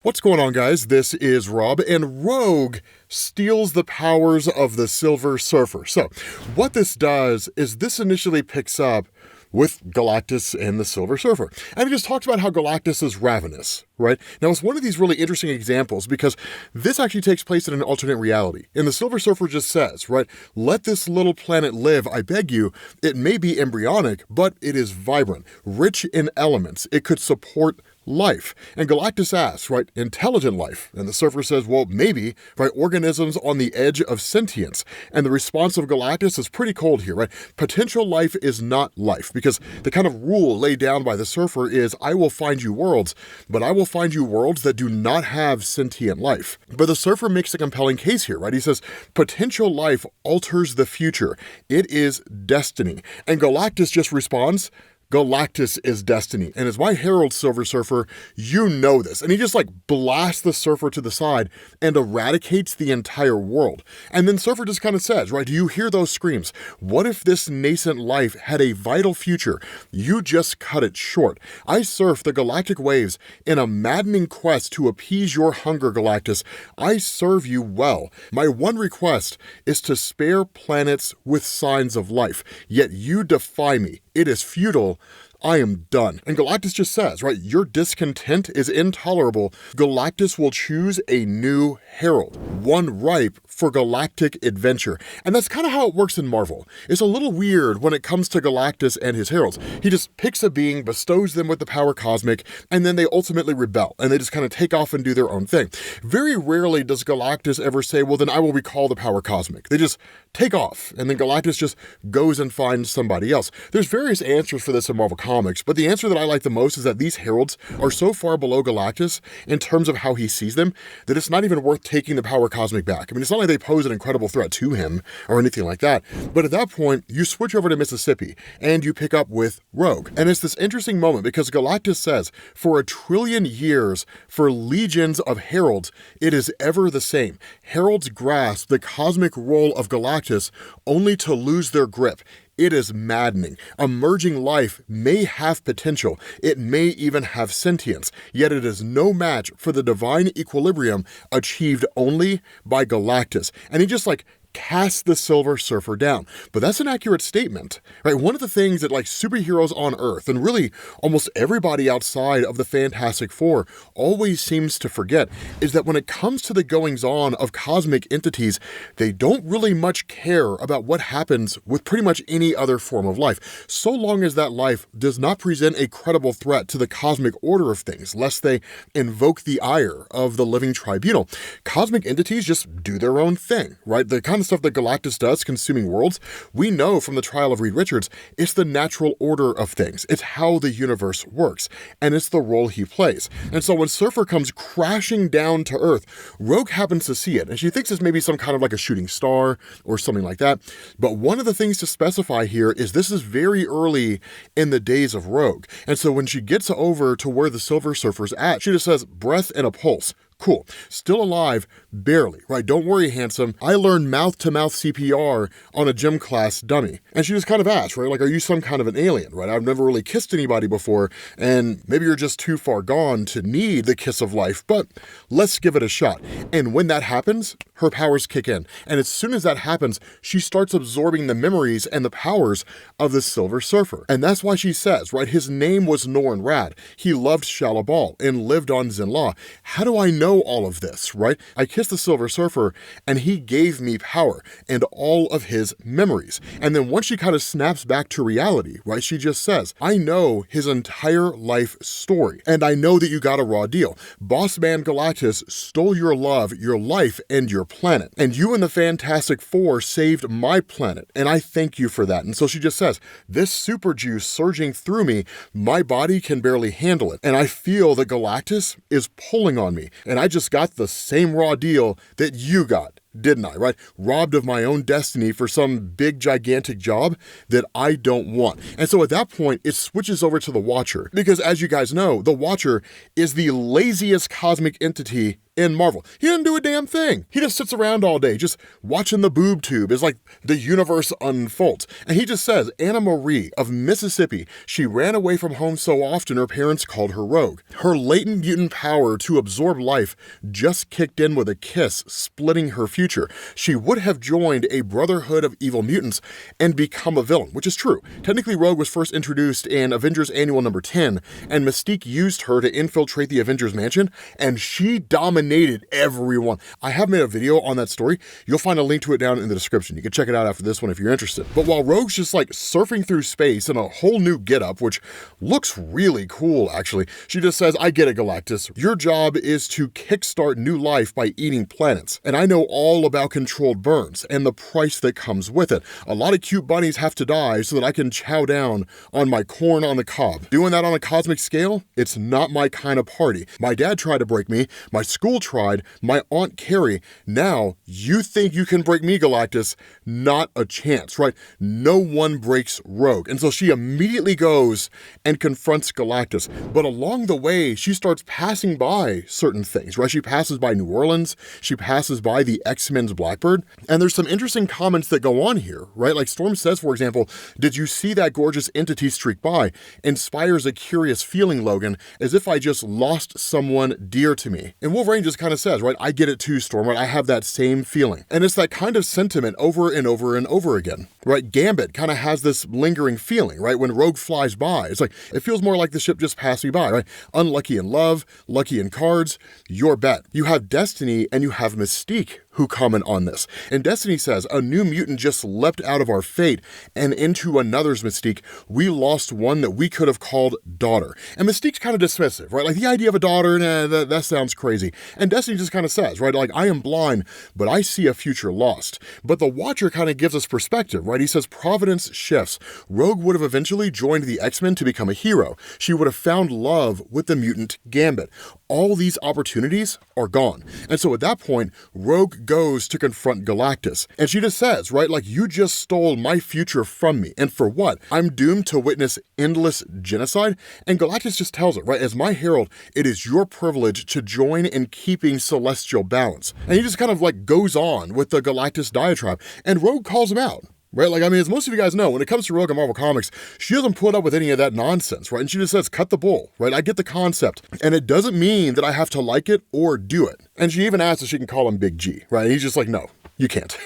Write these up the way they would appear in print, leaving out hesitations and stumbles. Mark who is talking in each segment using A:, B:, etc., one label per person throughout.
A: What's going on, guys? This is Rob, and Rogue steals the powers of the Silver Surfer. So, what this does is this initially picks up with Galactus and the Silver Surfer. And we just talked about how Galactus is ravenous, right? Now, it's one of these really interesting examples because this actually takes place in an alternate reality. And the Silver Surfer just says, right, let this little planet live, I beg you. It may be embryonic, but it is vibrant, rich in elements. It could support life. And Galactus asks, right, intelligent life. And the Surfer says, well, maybe, right, organisms on the edge of sentience. And the response of Galactus is pretty cold here, right? Potential life is not life, because the kind of rule laid down by the Surfer is, I will find you worlds, but I will find you worlds that do not have sentient life. But the Surfer makes a compelling case here, right? He says, potential life alters the future. It is destiny. And Galactus just responds, Galactus is destiny. And as my herald, Silver Surfer, you know this. And he just blasts the Surfer to the side and eradicates the entire world. And then Surfer just kind of says, right, do you hear those screams? What if this nascent life had a vital future? You just cut it short. I surf the galactic waves in a maddening quest to appease your hunger, Galactus. I serve you well. My one request is to spare planets with signs of life. Yet you defy me. It is futile. I am done. And Galactus just says, right, your discontent is intolerable. Galactus will choose a new herald, one ripe for galactic adventure. And that's kind of how it works in Marvel. It's a little weird when it comes to Galactus and his heralds. He just picks a being, bestows them with the power cosmic, and then they ultimately rebel, and they just kind of take off and do their own thing. Very rarely does Galactus ever say, well, then I will recall the power cosmic. They just take off, and then Galactus just goes and finds somebody else. There's various answers for this in Marvel Comics, but the answer that I like the most is that these heralds are so far below Galactus in terms of how he sees them that it's not even worth taking the power cosmic back. I mean, it's not like they pose an incredible threat to him or anything like that. But at that point, you switch over to Mississippi and you pick up with Rogue. And it's this interesting moment because Galactus says, for 1 trillion years, for legions of heralds, it is ever the same. Heralds grasp the cosmic role of Galactus only to lose their grip. It is maddening. Emerging life may have potential. It may even have sentience, yet it is no match for the divine equilibrium achieved only by Galactus. And he just cast the Silver Surfer down. But that's an accurate statement, right? One of the things that superheroes on Earth, and really almost everybody outside of the Fantastic Four, always seems to forget is that when it comes to the goings-on of cosmic entities, they don't really much care about what happens with pretty much any other form of life, so long as that life does not present a credible threat to the cosmic order of things, lest they invoke the ire of the living tribunal. Cosmic entities just do their own thing, right? The kind of stuff that Galactus does, consuming worlds, we know from the trial of Reed Richards, it's the natural order of things. It's how the universe works, and it's the role he plays. And so when Surfer comes crashing down to Earth, Rogue happens to see it, and she thinks it's maybe some kind of a shooting star or something like that. But one of the things to specify here is this is very early in the days of Rogue. And so when she gets over to where the Silver Surfer's at, she just says, breath and a pulse. Cool. Still alive, barely, right? Don't worry, handsome. I learned mouth-to-mouth CPR on a gym class dummy. And she just kind of asked, right? Are you some kind of an alien, right? I've never really kissed anybody before, and maybe you're just too far gone to need the kiss of life, but let's give it a shot. And when that happens, her powers kick in. And as soon as that happens, she starts absorbing the memories and the powers of the Silver Surfer. And that's why she says, right, his name was Norrin Rad. He loved Shalabal and lived on Zinla. How do I know all of this, right? I kissed the Silver Surfer and he gave me power and all of his memories. And then once she kind of snaps back to reality, right, she just says, I know his entire life story and I know that you got a raw deal. Boss man Galactus stole your love, your life, and your planet. And you and the Fantastic Four saved my planet and I thank you for that. And so she just says, this super juice surging through me, my body can barely handle it. And I feel that Galactus is pulling on me. And I just got the same raw deal that you got, didn't I, right? Robbed of my own destiny for some big, gigantic job that I don't want. And so at that point, it switches over to the Watcher. Because as you guys know, the Watcher is the laziest cosmic entity in Marvel. He didn't do a damn thing. He just sits around all day, just watching the boob tube as like the universe unfolds. And he just says, Anna Marie of Mississippi, she ran away from home so often her parents called her Rogue. Her latent mutant power to absorb life just kicked in with a kiss, splitting her future. She would have joined a brotherhood of evil mutants and become a villain, which is true. Technically, Rogue was first introduced in Avengers Annual number 10, and Mystique used her to infiltrate the Avengers Mansion, and she dominated everyone. I have made a video on that story. You'll find a link to it down in the description. You can check it out after this one if you're interested. But while Rogue's just like surfing through space in a whole new getup, which looks really cool actually, she just says, I get it, Galactus. Your job is to kickstart new life by eating planets. And I know all about controlled burns and the price that comes with it. A lot of cute bunnies have to die so that I can chow down on my corn on the cob. Doing that on a cosmic scale, it's not my kind of party. My dad tried to break me, my school tried, my Aunt Carrie. Now, you think you can break me, Galactus? Not a chance, right? No one breaks Rogue. And so she immediately goes and confronts Galactus. But along the way, she starts passing by certain things, right? She passes by New Orleans, she passes by the X-Men's Blackbird, and there's some interesting comments that go on here, right? Like Storm says, for example, did you see that gorgeous entity streak by? Inspires a curious feeling, Logan, as if I just lost someone dear to me. And Wolverine just kind of says, right, I get it too, Storm, right? I have that same feeling. And it's that kind of sentiment over and over and over again, right? Gambit kind of has this lingering feeling, right? When Rogue flies by, it's like, it feels more like the ship just passed me by, right? Unlucky in love, lucky in cards, your bet. You have Destiny and you have Mystique who comment on this. And Destiny says, a new mutant just leapt out of our fate and into another's Mystique. We lost one that we could have called daughter. And Mystique's kind of dismissive, right? Like the idea of a daughter, nah, that sounds crazy. And Destiny just kind of says, right? Like, I am blind, but I see a future lost. But the Watcher kind of gives us perspective, right? He says, Providence shifts. Rogue would have eventually joined the X-Men to become a hero. She would have found love with the mutant Gambit. All these opportunities are gone. And so at that point, Rogue goes to confront Galactus. And she just says, right, like, you just stole my future from me. And for what? I'm doomed to witness endless genocide? And Galactus just tells her, right, as my herald, it is your privilege to join in keeping celestial balance. And he just kind of like goes on with the Galactus diatribe. And Rogue calls him out. Right? Like, I mean, as most of you guys know, when it comes to Rogue in Marvel Comics, she doesn't put up with any of that nonsense, right? And she just says, cut the bull, right? I get the concept. And it doesn't mean that I have to like it or do it. And she even asks if she can call him Big G, right? And he's just like, no. You can't,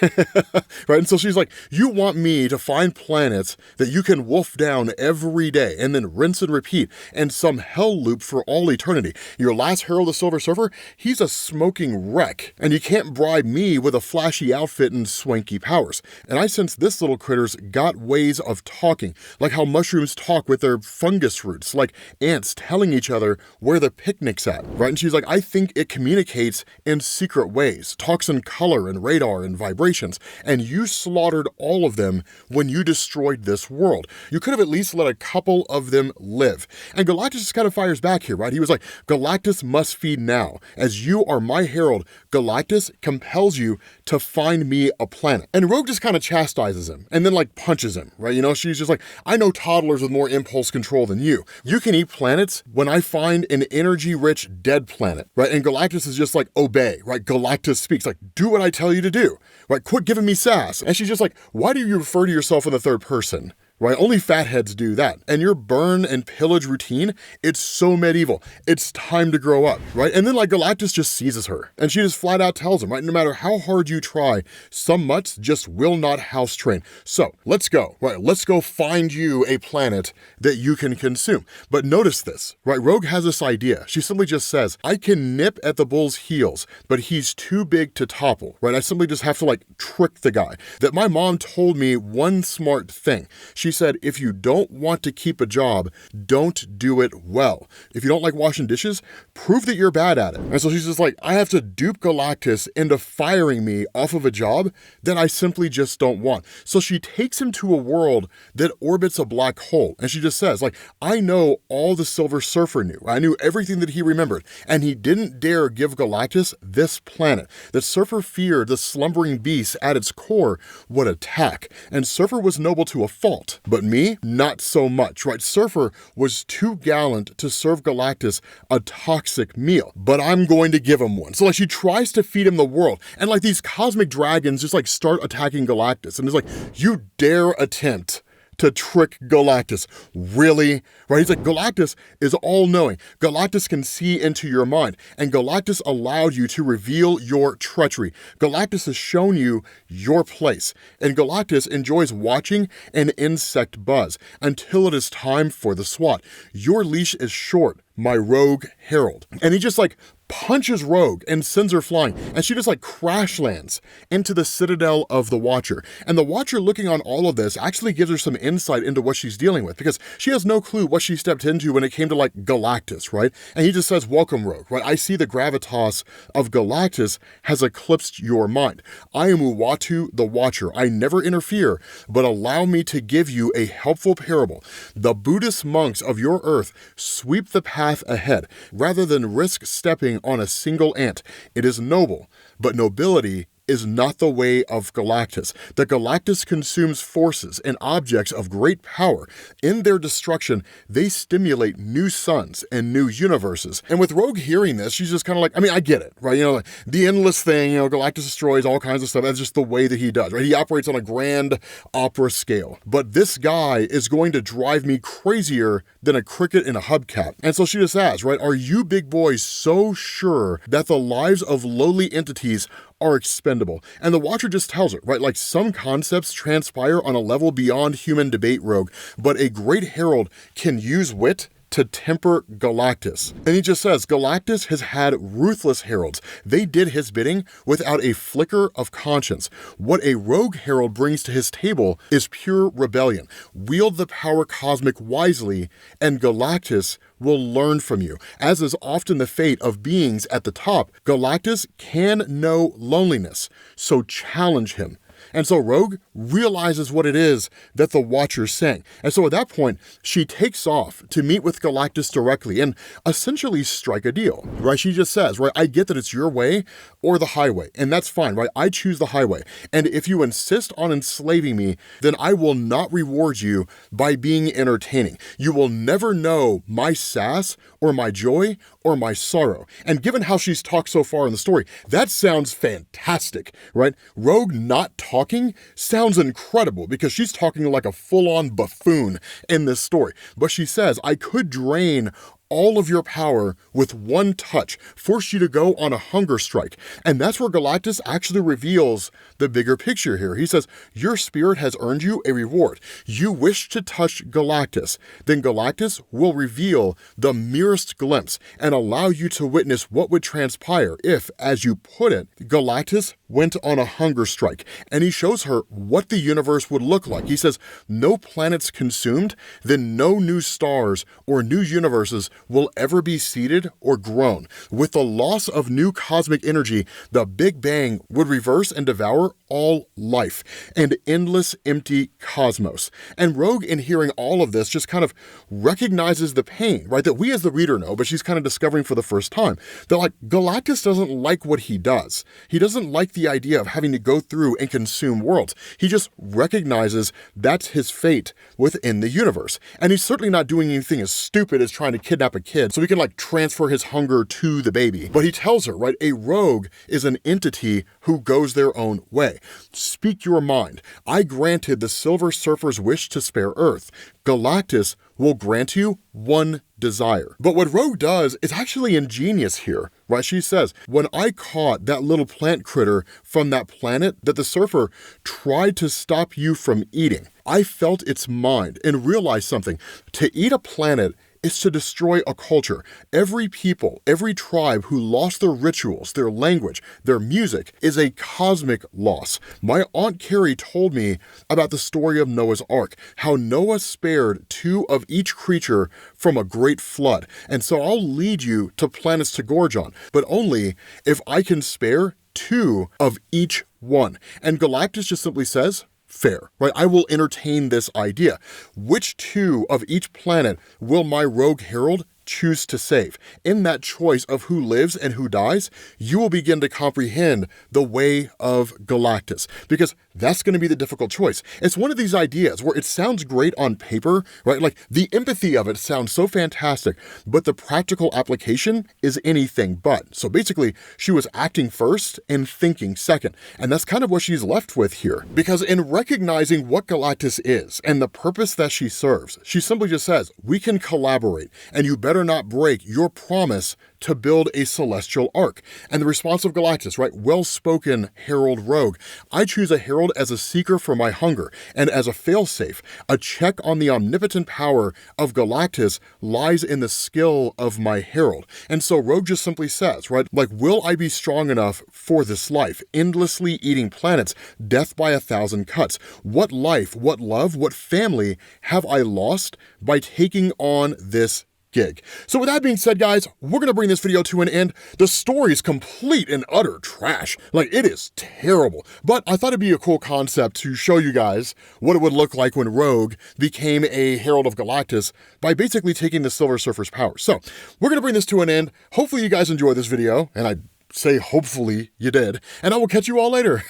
A: right? And so she's like, you want me to find planets that you can wolf down every day and then rinse and repeat in some hell loop for all eternity. Your last Herald the Silver Surfer, he's a smoking wreck, and you can't bribe me with a flashy outfit and swanky powers. And I sense this little critter's got ways of talking, like how mushrooms talk with their fungus roots, like ants telling each other where the picnic's at, right? And she's like, I think it communicates in secret ways, talks in color and radar and vibrations, and you slaughtered all of them when you destroyed this world. You could have at least let a couple of them live. And Galactus just kind of fires back here, right? He was like, Galactus must feed now. As you are my herald, Galactus compels you to find me a planet. And Rogue just kind of chastises him and then like punches him, right? You know, she's just like, I know toddlers with more impulse control than you. You can eat planets when I find an energy-rich dead planet, right? And Galactus is just like, obey, right? Galactus speaks like, do what I tell you to do. Right, quit giving me sass. And she's just like, why do you refer to yourself in the third person? Right? Only fatheads do that. And your burn and pillage routine, it's so medieval. It's time to grow up, right? And then like Galactus just seizes her and she just flat out tells him, right? No matter how hard you try, some mutts just will not house train. So let's go, right? Let's go find you a planet that you can consume. But notice this, right? Rogue has this idea. She simply just says, I can nip at the bull's heels, but he's too big to topple, right? I simply just have to like trick the guy. That my mom told me one smart thing. She said, if you don't want to keep a job, don't do it well. If you don't like washing dishes, prove that you're bad at it. And so she's just like, I have to dupe Galactus into firing me off of a job that I simply just don't want. So she takes him to a world that orbits a black hole. And she just says, like, I know all the Silver Surfer knew. I knew everything that he remembered. And he didn't dare give Galactus this planet. That Surfer feared the slumbering beast at its core would attack. And Surfer was noble to a fault. But me, not so much, right? Surfer was too gallant to serve Galactus a toxic meal, but I'm going to give him one. So like she tries to feed him the world, and like these cosmic dragons just like start attacking Galactus, and it's like, you dare attempt to trick Galactus. Really? Right? He's like, Galactus is all-knowing. Galactus can see into your mind, and Galactus allowed you to reveal your treachery. Galactus has shown you your place, and Galactus enjoys watching an insect buzz until it is time for the swat. Your leash is short, my rogue herald. And he just like punches Rogue and sends her flying, and she just like crash lands into the citadel of the Watcher. And the Watcher, looking on all of this, actually gives her some insight into what she's dealing with, because she has no clue what she stepped into when it came to like Galactus, right? And he just says, welcome, Rogue, right? I see the gravitas of Galactus has eclipsed your mind. I am Uatu the Watcher. I never interfere, but allow me to give you a helpful parable. The Buddhist monks of your earth sweep the path ahead rather than risk stepping on a single ant. It is noble, but nobility is not the way of Galactus. The Galactus consumes forces and objects of great power. In their destruction, they stimulate new suns and new universes. And with Rogue hearing this, she's just kind of like, I mean, I get it, right? You know, like, the endless thing, you know, Galactus destroys all kinds of stuff. That's just the way that he does, right? He operates on a grand opera scale. But this guy is going to drive me crazier than a cricket in a hubcap. And so she just asks, right, are you big boys so sure that the lives of lowly entities are expendable? And the Watcher just tells her, right, like some concepts transpire on a level beyond human debate, Rogue, but a great herald can use wit to temper Galactus. And he just says, Galactus has had ruthless heralds. They did his bidding without a flicker of conscience. What a rogue herald brings to his table is pure rebellion. Wield the power cosmic wisely, and Galactus will learn from you. As is often the fate of beings at the top, Galactus can know loneliness, so challenge him. And so Rogue realizes what it is that the Watcher's saying. And so at that point, she takes off to meet with Galactus directly and essentially strike a deal, right? She just says, right, I get that it's your way or the highway, and that's fine, right? I choose the highway. And if you insist on enslaving me, then I will not reward you by being entertaining. You will never know my sass or my joy or my sorrow. And given how she's talked so far in the story, that sounds fantastic, right? Rogue not talking sounds incredible because she's talking like a full-on buffoon in this story. But she says, I could drain all of your power with one touch, force you to go on a hunger strike. And that's where Galactus actually reveals the bigger picture here. He says, your spirit has earned you a reward. You wish to touch Galactus, then Galactus will reveal the merest glimpse and allow you to witness what would transpire if, as you put it, Galactus went on a hunger strike. And he shows her what the universe would look like. He says, no planets consumed, then no new stars or new universes will ever be seeded or grown. With the loss of new cosmic energy, the Big Bang would reverse and devour all life, and endless empty cosmos. And Rogue, in hearing all of this, just kind of recognizes the pain, right, that we as the reader know, but she's kind of discovering for the first time, that like Galactus doesn't like what he does. He doesn't like the idea of having to go through and consume worlds. He just recognizes that's his fate within the universe. And he's certainly not doing anything as stupid as trying to kidnap a kid so he can like transfer his hunger to the baby. But he tells her, right, a rogue is an entity who goes their own way. Speak your mind. I granted the Silver Surfer's wish to spare Earth. Galactus will grant you one desire. But what Rogue does is actually ingenious here, right? She says, when I caught that little plant critter from that planet that the Surfer tried to stop you from eating, I felt its mind and realized something. To eat a planet is to destroy a culture. Every people, every tribe who lost their rituals, their language, their music is a cosmic loss. My Aunt Carrie told me about the story of Noah's Ark, how Noah spared 2 of each creature from a great flood. And so I'll lead you to planets to gorge on, but only if I can spare 2 of each one. And Galactus just simply says, fair, right? I will entertain this idea. Which 2 of each planet will my rogue herald choose to save. In that choice of who lives and who dies, you will begin to comprehend the way of Galactus, because that's going to be the difficult choice. It's one of these ideas where it sounds great on paper, right? Like the empathy of it sounds so fantastic, but the practical application is anything but. So basically, she was acting first and thinking second. And that's kind of what she's left with here. Because in recognizing what Galactus is and the purpose that she serves, she simply just says, we can collaborate, and you better not break your promise to build a celestial ark. And the response of Galactus, right? Well-spoken herald rogue. I choose a herald as a seeker for my hunger, and as a failsafe. A check on the omnipotent power of Galactus lies in the skill of my herald. And so Rogue just simply says, right? Like, will I be strong enough for this life? Endlessly eating planets, death by 1,000 cuts. What life, what love, what family have I lost by taking on this gig? So with that being said, guys, we're going to bring this video to an end. The story is complete and utter trash. Like, it is terrible. But I thought it'd be a cool concept to show you guys what it would look like when Rogue became a Herald of Galactus by basically taking the Silver Surfer's power. So we're going to bring this to an end. Hopefully you guys enjoyed this video, and I say hopefully you did. And I will catch you all later.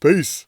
A: Peace.